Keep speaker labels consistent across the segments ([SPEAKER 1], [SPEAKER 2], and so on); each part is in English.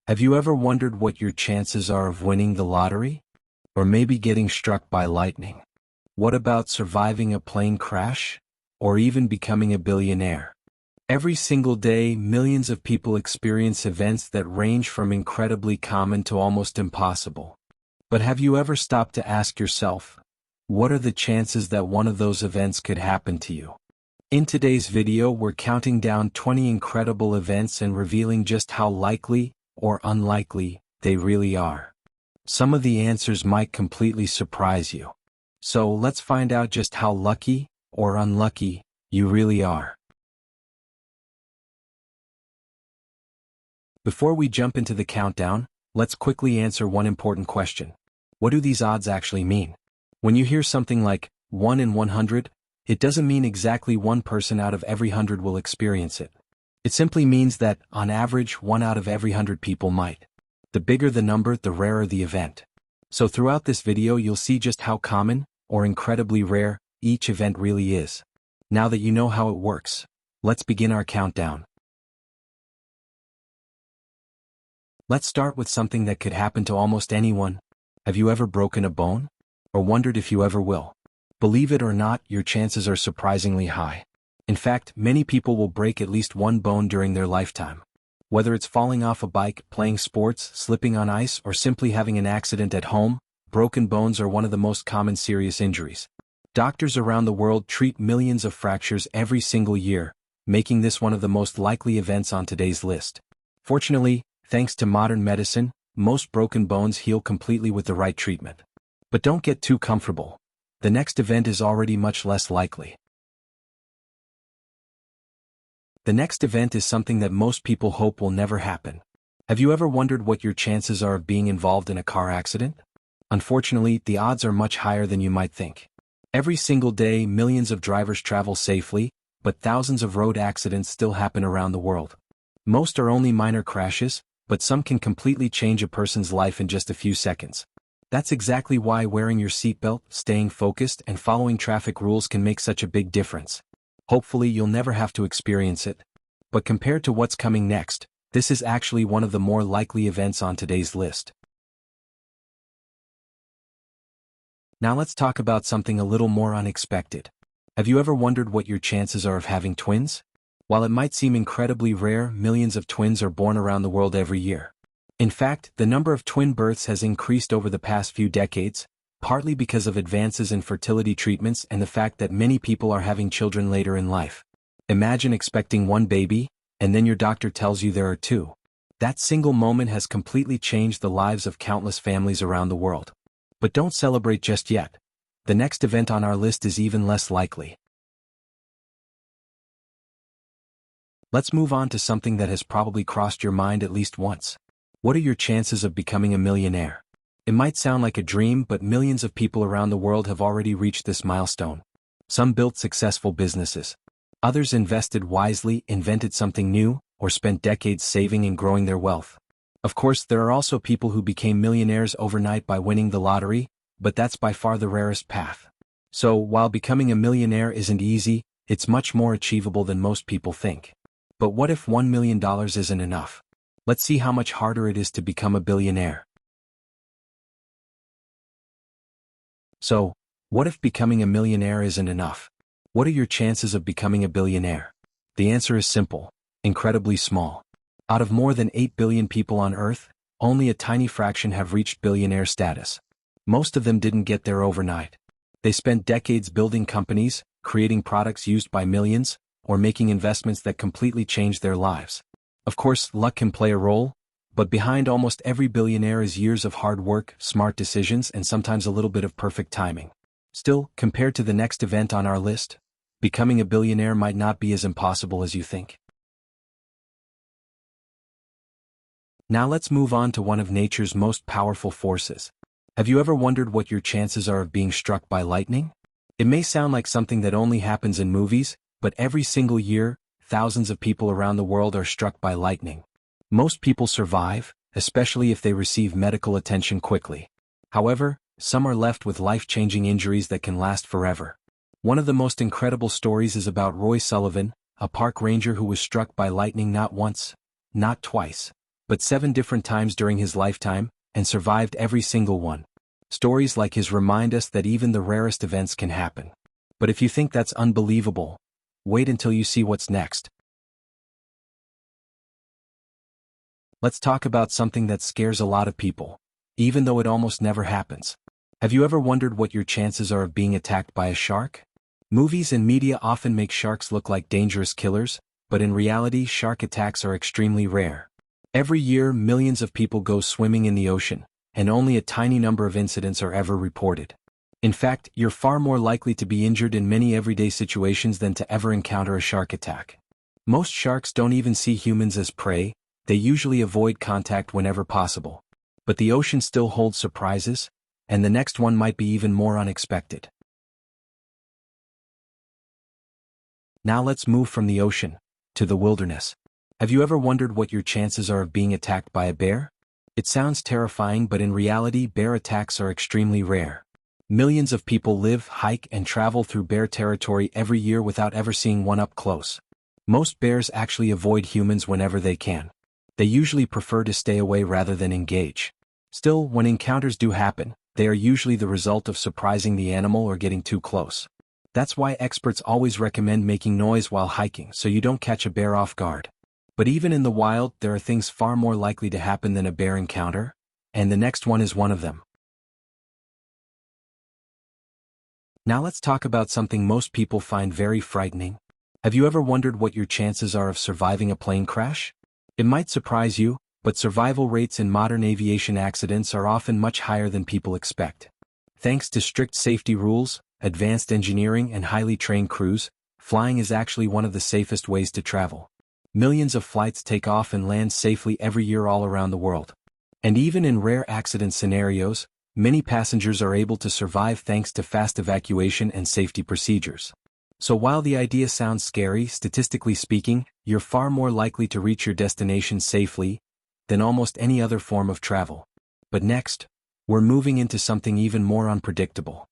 [SPEAKER 1] Have you ever wondered what your chances are of winning the lottery? Or maybe getting struck by lightning? What about surviving a plane crash? Or even becoming a billionaire? Every single day, millions of people experience events that range from incredibly common to almost impossible. But have you ever stopped to ask yourself, what are the chances that one of those events could happen to you? In today's video, we're counting down 20 incredible events and revealing just how likely or unlikely they really are. Some of the answers might completely surprise you. So let's find out just how lucky or unlucky you really are. Before we jump into the countdown, let's quickly answer one important question. What do these odds actually mean? When you hear something like 1 in 100, it doesn't mean exactly one person out of every 100 will experience it. It simply means that, on average, 1 out of every 100 people might. The bigger the number, the rarer the event. So throughout this video, you'll see just how common, or incredibly rare, each event really is. Now that you know how it works, let's begin our countdown. Let's start with something that could happen to almost anyone. Have you ever broken a bone? Or wondered if you ever will? Believe it or not, your chances are surprisingly high. In fact, many people will break at least one bone during their lifetime. Whether it's falling off a bike, playing sports, slipping on ice, or simply having an accident at home, broken bones are one of the most common serious injuries. Doctors around the world treat millions of fractures every single year, making this one of the most likely events on today's list. Fortunately, thanks to modern medicine, most broken bones heal completely with the right treatment. But don't get too comfortable. The next event is already much less likely. The next event is something that most people hope will never happen. Have you ever wondered what your chances are of being involved in a car accident? Unfortunately, the odds are much higher than you might think. Every single day, millions of drivers travel safely, but thousands of road accidents still happen around the world. Most are only minor crashes, but some can completely change a person's life in just a few seconds. That's exactly why wearing your seatbelt, staying focused, and following traffic rules can make such a big difference. Hopefully you'll never have to experience it. But compared to what's coming next, this is actually one of the more likely events on today's list. Now let's talk about something a little more unexpected. Have you ever wondered what your chances are of having twins? While it might seem incredibly rare, millions of twins are born around the world every year. In fact, the number of twin births has increased over the past few decades, partly because of advances in fertility treatments and the fact that many people are having children later in life. Imagine expecting one baby, and then your doctor tells you there are two. That single moment has completely changed the lives of countless families around the world. But don't celebrate just yet. The next event on our list is even less likely. Let's move on to something that has probably crossed your mind at least once. What are your chances of becoming a millionaire? It might sound like a dream, but millions of people around the world have already reached this milestone. Some built successful businesses. Others invested wisely, invented something new, or spent decades saving and growing their wealth. Of course, there are also people who became millionaires overnight by winning the lottery, but that's by far the rarest path. So, while becoming a millionaire isn't easy, it's much more achievable than most people think. But what if $1 million isn't enough? Let's see how much harder it is to become a billionaire. So, what if becoming a millionaire isn't enough? What are your chances of becoming a billionaire? The answer is simple: incredibly small. Out of more than 8 billion people on Earth, only a tiny fraction have reached billionaire status. Most of them didn't get there overnight. They spent decades building companies, creating products used by millions, or making investments that completely changed their lives. Of course, luck can play a role, but behind almost every billionaire is years of hard work, smart decisions, and sometimes a little bit of perfect timing. Still, compared to the next event on our list, becoming a billionaire might not be as impossible as you think. Now let's move on to one of nature's most powerful forces. Have you ever wondered what your chances are of being struck by lightning? It may sound like something that only happens in movies, but every single year, thousands of people around the world are struck by lightning. Most people survive, especially if they receive medical attention quickly. However, some are left with life-changing injuries that can last forever. One of the most incredible stories is about Roy Sullivan, a park ranger who was struck by lightning not once, not twice, but 7 different times during his lifetime, and survived every single one. Stories like his remind us that even the rarest events can happen. But if you think that's unbelievable, wait until you see what's next. Let's talk about something that scares a lot of people, even though it almost never happens. Have you ever wondered what your chances are of being attacked by a shark? Movies and media often make sharks look like dangerous killers, but in reality, shark attacks are extremely rare. Every year, millions of people go swimming in the ocean, and only a tiny number of incidents are ever reported. In fact, you're far more likely to be injured in many everyday situations than to ever encounter a shark attack. Most sharks don't even see humans as prey. They usually avoid contact whenever possible. But the ocean still holds surprises, and the next one might be even more unexpected. Now let's move from the ocean to the wilderness. Have you ever wondered what your chances are of being attacked by a bear? It sounds terrifying, but in reality, bear attacks are extremely rare. Millions of people live, hike, and travel through bear territory every year without ever seeing one up close. Most bears actually avoid humans whenever they can. They usually prefer to stay away rather than engage. Still, when encounters do happen, they are usually the result of surprising the animal or getting too close. That's why experts always recommend making noise while hiking so you don't catch a bear off guard. But even in the wild, there are things far more likely to happen than a bear encounter, and the next one is one of them. Now let's talk about something most people find very frightening. Have you ever wondered what your chances are of surviving a plane crash? It might surprise you, but survival rates in modern aviation accidents are often much higher than people expect. Thanks to strict safety rules, advanced engineering, and highly trained crews, flying is actually one of the safest ways to travel. Millions of flights take off and land safely every year all around the world. And even in rare accident scenarios, many passengers are able to survive thanks to fast evacuation and safety procedures. So while the idea sounds scary, statistically speaking, you're far more likely to reach your destination safely than almost any other form of travel. But next, we're moving into something even more unpredictable.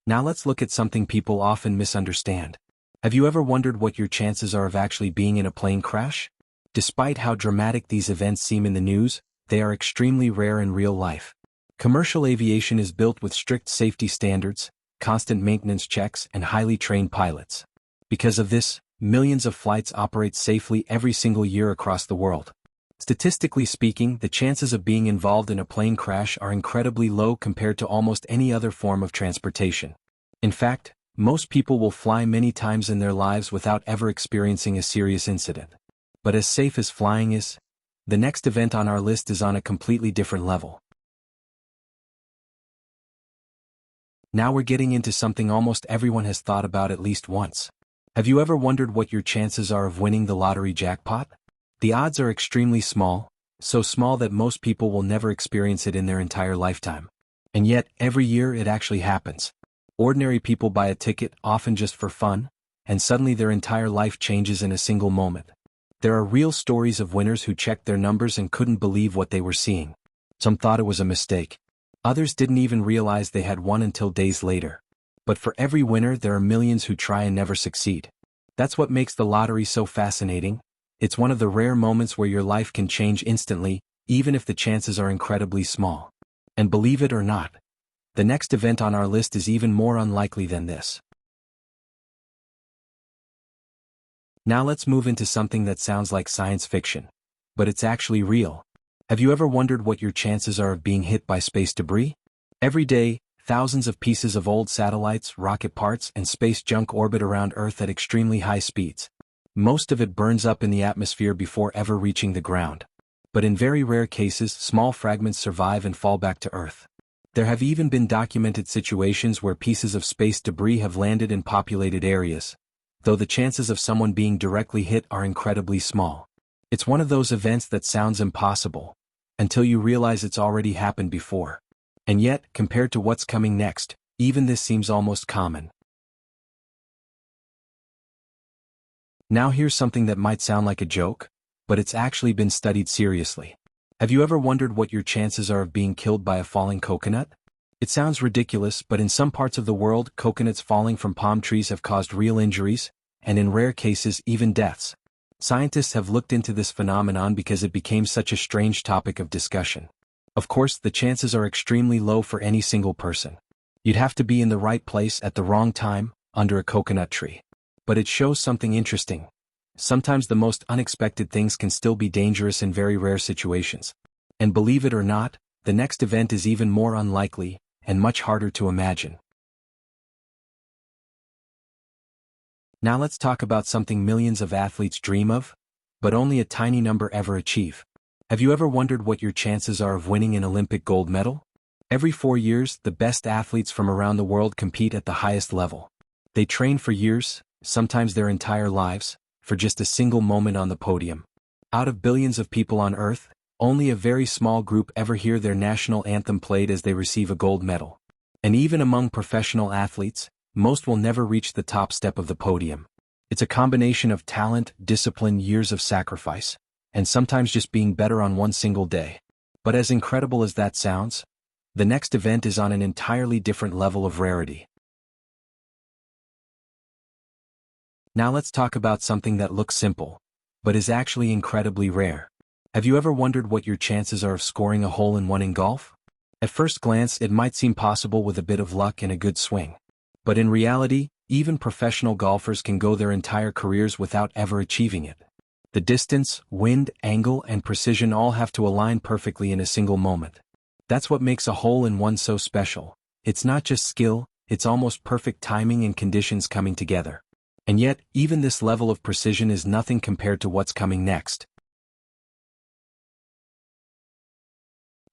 [SPEAKER 1] Now let's look at something people often misunderstand. Have you ever wondered what your chances are of actually being in a plane crash? Despite how dramatic these events seem in the news, they are extremely rare in real life. Commercial aviation is built with strict safety standards, constant maintenance checks, and highly trained pilots. Because of this, millions of flights operate safely every single year across the world. Statistically speaking, the chances of being involved in a plane crash are incredibly low compared to almost any other form of transportation. In fact, most people will fly many times in their lives without ever experiencing a serious incident. But as safe as flying is, the next event on our list is on a completely different level. Now we're getting into something almost everyone has thought about at least once. Have you ever wondered what your chances are of winning the lottery jackpot? The odds are extremely small, so small that most people will never experience it in their entire lifetime. And yet, every year it actually happens. Ordinary people buy a ticket, often just for fun, and suddenly their entire life changes in a single moment. There are real stories of winners who checked their numbers and couldn't believe what they were seeing. Some thought it was a mistake. Others didn't even realize they had won until days later. But for every winner, there are millions who try and never succeed. That's what makes the lottery so fascinating. It's one of the rare moments where your life can change instantly, even if the chances are incredibly small. And believe it or not, the next event on our list is even more unlikely than this. Now let's move into something that sounds like science fiction, but it's actually real. Have you ever wondered what your chances are of being hit by space debris? Every day, thousands of pieces of old satellites, rocket parts, and space junk orbit around Earth at extremely high speeds. Most of it burns up in the atmosphere before ever reaching the ground. But in very rare cases, small fragments survive and fall back to Earth. There have even been documented situations where pieces of space debris have landed in populated areas, though the chances of someone being directly hit are incredibly small. It's one of those events that sounds impossible, until you realize it's already happened before. And yet, compared to what's coming next, even this seems almost common. Now here's something that might sound like a joke, but it's actually been studied seriously. Have you ever wondered what your chances are of being killed by a falling coconut? It sounds ridiculous, but in some parts of the world, coconuts falling from palm trees have caused real injuries, and in rare cases, even deaths. Scientists have looked into this phenomenon because it became such a strange topic of discussion. Of course, the chances are extremely low for any single person. You'd have to be in the right place at the wrong time, under a coconut tree. But it shows something interesting. Sometimes the most unexpected things can still be dangerous in very rare situations. And believe it or not, the next event is even more unlikely, and much harder to imagine. Now let's talk about something millions of athletes dream of, but only a tiny number ever achieve. Have you ever wondered what your chances are of winning an Olympic gold medal? Every 4 years, the best athletes from around the world compete at the highest level. They train for years, sometimes their entire lives, for just a single moment on the podium. Out of billions of people on Earth, only a very small group ever hear their national anthem played as they receive a gold medal. And even among professional athletes, most will never reach the top step of the podium. It's a combination of talent, discipline, years of sacrifice, and sometimes just being better on one single day. But as incredible as that sounds, the next event is on an entirely different level of rarity. Now let's talk about something that looks simple, but is actually incredibly rare. Have you ever wondered what your chances are of scoring a hole-in-one in golf? At first glance, it might seem possible with a bit of luck and a good swing. But in reality, even professional golfers can go their entire careers without ever achieving it. The distance, wind, angle, and precision all have to align perfectly in a single moment. That's what makes a hole-in-one so special. It's not just skill, it's almost perfect timing and conditions coming together. And yet, even this level of precision is nothing compared to what's coming next.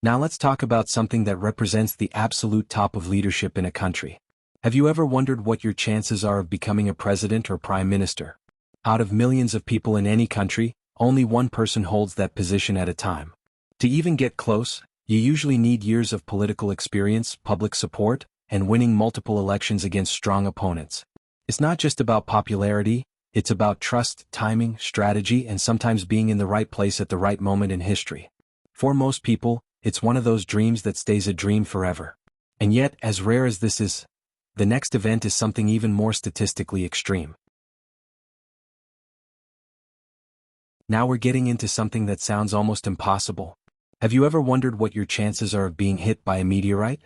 [SPEAKER 1] Now let's talk about something that represents the absolute top of leadership in a country. Have you ever wondered what your chances are of becoming a president or prime minister? Out of millions of people in any country, only one person holds that position at a time. To even get close, you usually need years of political experience, public support, and winning multiple elections against strong opponents. It's not just about popularity, it's about trust, timing, strategy, and sometimes being in the right place at the right moment in history. For most people, it's one of those dreams that stays a dream forever. And yet, as rare as this is, the next event is something even more statistically extreme. Now we're getting into something that sounds almost impossible. Have you ever wondered what your chances are of being hit by a meteorite?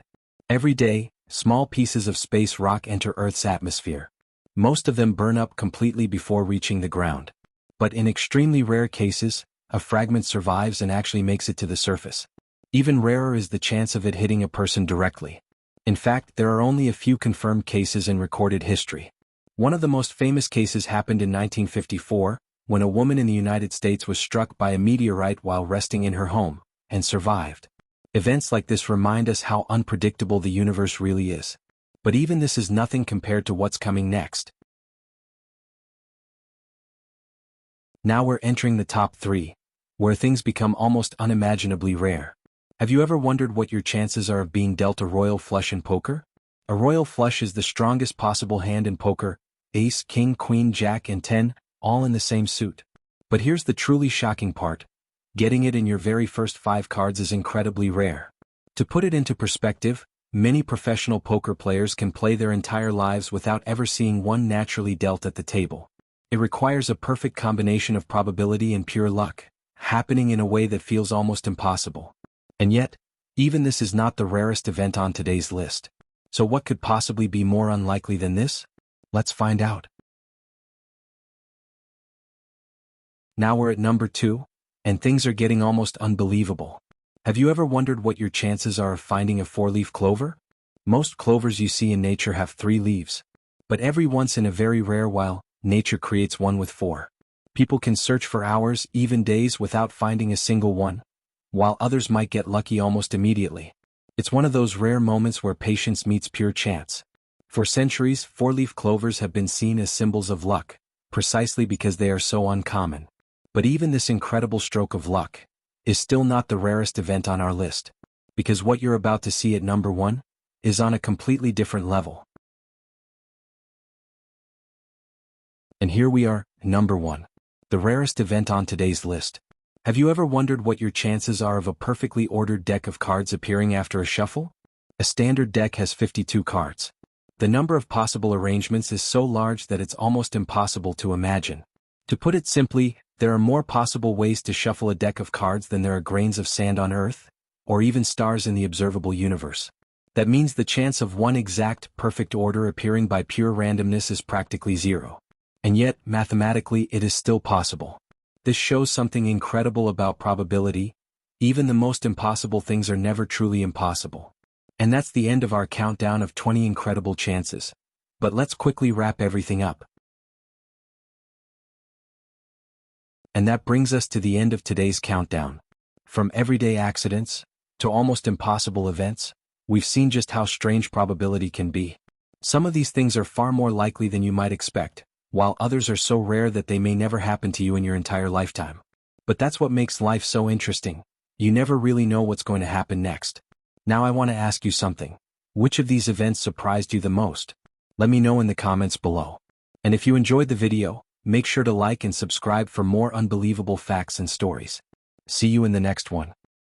[SPEAKER 1] Every day, small pieces of space rock enter Earth's atmosphere. Most of them burn up completely before reaching the ground. But in extremely rare cases, a fragment survives and actually makes it to the surface. Even rarer is the chance of it hitting a person directly. In fact, there are only a few confirmed cases in recorded history. One of the most famous cases happened in 1954, when a woman in the United States was struck by a meteorite while resting in her home, and survived. Events like this remind us how unpredictable the universe really is. But even this is nothing compared to what's coming next. Now we're entering the top 3, where things become almost unimaginably rare. Have you ever wondered what your chances are of being dealt a royal flush in poker? A royal flush is the strongest possible hand in poker, ace, king, queen, jack, and 10, all in the same suit. But here's the truly shocking part. Getting it in your very first 5 cards is incredibly rare. To put it into perspective, many professional poker players can play their entire lives without ever seeing one naturally dealt at the table. It requires a perfect combination of probability and pure luck, happening in a way that feels almost impossible. And yet, even this is not the rarest event on today's list. So what could possibly be more unlikely than this? Let's find out. Now we're at number 2, and things are getting almost unbelievable. Have you ever wondered what your chances are of finding a 4-leaf clover? Most clovers you see in nature have 3 leaves. But every once in a very rare while, nature creates one with 4. People can search for hours, even days, without finding a single one, while others might get lucky almost immediately. It's one of those rare moments where patience meets pure chance. For centuries, 4-leaf clovers have been seen as symbols of luck, precisely because they are so uncommon. But even this incredible stroke of luck is still not the rarest event on our list, because what you're about to see at number 1 is on a completely different level. And here we are, number 1, the rarest event on today's list. Have you ever wondered what your chances are of a perfectly ordered deck of cards appearing after a shuffle? A standard deck has 52 cards. The number of possible arrangements is so large that it's almost impossible to imagine. To put it simply, There are more possible ways to shuffle a deck of cards than there are grains of sand on Earth, or even stars in the observable universe. That means the chance of one exact, perfect order appearing by pure randomness is practically zero. And yet, mathematically, it is still possible. This shows something incredible about probability. Even the most impossible things are never truly impossible. And that's the end of our countdown of 20 incredible chances. But let's quickly wrap everything up. And that brings us to the end of today's countdown. From everyday accidents to almost impossible events, we've seen just how strange probability can be. Some of these things are far more likely than you might expect, while others are so rare that they may never happen to you in your entire lifetime. But that's what makes life so interesting. You never really know what's going to happen next. Now I want to ask you something. Which of these events surprised you the most? Let me know in the comments below. And if you enjoyed the video, make sure to like and subscribe for more unbelievable facts and stories. See you in the next one.